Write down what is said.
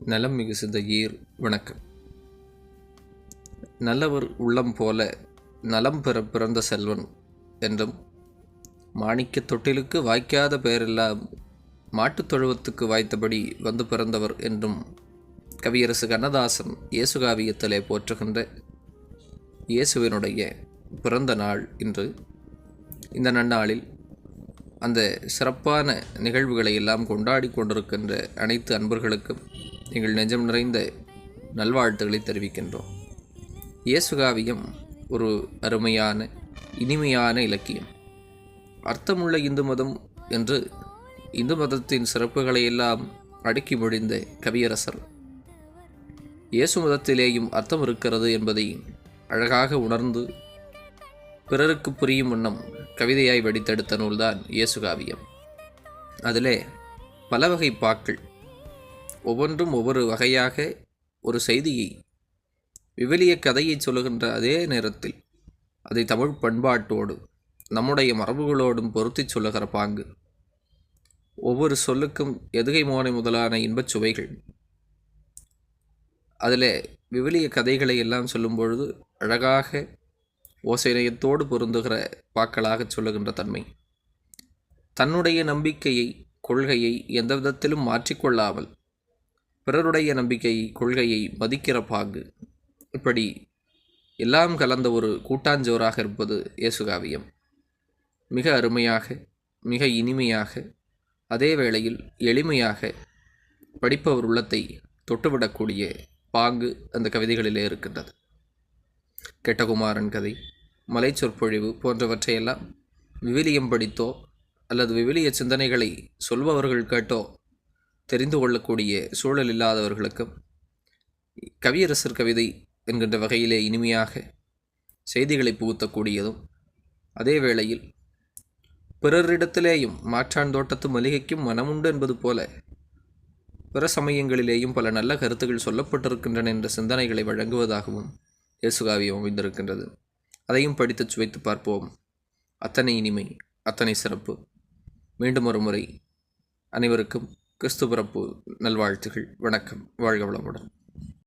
நலம் மிகு சிந்தையீர் வணக்கம். நல்லவர் உள்ளம் போல நலம் பெற பிறந்த செல்வன் என்றும், மாணிக்க தொட்டிலுக்கு வாய்க்காத பெயரெல்லாம் மாட்டுத் தொழுவத்துக்கு வாய்த்தபடி வந்து பிறந்தவர் என்றும் கவியரசு கண்ணதாசன் இயேசுகாவியத்திலே போற்றுகின்ற இயேசுவினுடைய பிறந்த நாள் இன்று. இந்த நன்னாளில் அந்த சிறப்பான நிகழ்வுகளை எல்லாம் கொண்டாடி கொண்டிருக்கின்ற அனைத்து அன்பர்களுக்கும் எங்கள் நெஞ்சம் நிறைந்த நல்வாழ்த்துக்களை தெரிவிக்கின்றோம். இயேசுகாவியம் ஒரு அருமையான இனிமையான இலக்கியம். அர்த்தமுள்ள இந்து மதம் என்று இந்து மதத்தின் சிறப்புகளை எல்லாம் அடுக்கி முடிந்த கவியரசர் இயேசு மதத்திலேயும் அர்த்தம் இருக்கிறது என்பதை அழகாக உணர்ந்து பிறருக்கு புரியும் வண்ணம் கவிதையாய் வடித்தெடுத்த நூல்தான் இயேசுகாவியம். அதிலே பல வகை பாக்கள், ஒவ்வொன்றும் ஒவ்வொரு வகையாக ஒரு செய்தியை, விவிலிய கதையை சொல்லுகின்ற அதே நேரத்தில் அதை தமிழ் பண்பாட்டோடு நம்முடைய மரபுகளோடும் பொருத்தி சொல்லுகிற பாங்கு, ஒவ்வொரு சொல்லுக்கும் எதுகை மோனை முதலான இன்பச் சுவைகள். அதில் விவிலிய கதைகளை எல்லாம் சொல்லும் பொழுது அழகாக ஓசைநயத்தோடு பொருந்துகிற பாக்களாக சொல்லுகின்ற தன்மை, தன்னுடைய நம்பிக்கையை கொள்கையை எந்த விதத்திலும் மாற்றிக்கொள்ளாமல் பிறருடைய நம்பிக்கையை கொள்கையை மதிக்கிற பாங்கு, இப்படி எல்லாம் கலந்த ஒரு கூட்டாஞ்சோறாக இருப்பது இயேசுகாவியம். மிக அருமையாக, மிக இனிமையாக, அதே வேளையில் எளிமையாக படிப்பவர் உள்ளத்தை தொட்டுவிடக்கூடிய பாங்கு அந்த கவிதைகளிலே இருக்கின்றது. கெட்டகுமாரன் கதை, மலை சொற்பொழிவு போன்றவற்றையெல்லாம் விவிலியம் படித்தோ அல்லது விவிலிய சிந்தனைகளை சொல்பவர்கள் கேட்டோ தெரிந்து கொள்ளக்கூடிய சூழல் இல்லாதவர்களுக்கும் கவியரசர் கவிதை என்கின்ற வகையிலே இனிமையாக செய்திகளை புகுத்தக்கூடியதும், அதே வேளையில் பிறரிடத்திலேயும் மாற்றான் தோட்டத்து மளிகைக்கும் மனமுண்டு என்பது போல பிற சமயங்களிலேயும் பல நல்ல கருத்துக்கள் சொல்லப்பட்டிருக்கின்றன என்ற சிந்தனைகளை வழங்குவதாகவும் இயேசுகாவியம் அமைந்திருக்கின்றது. அதையும் படித்து சுவைத்து பார்ப்போம். அத்தனை இனிமை, அத்தனை சிறப்பு. மீண்டும் ஒரு முறை அனைவருக்கும் கிறிஸ்து பிறப்பு நல்வாழ்த்துகள். வணக்கம். வாழ்க வளமுடன்.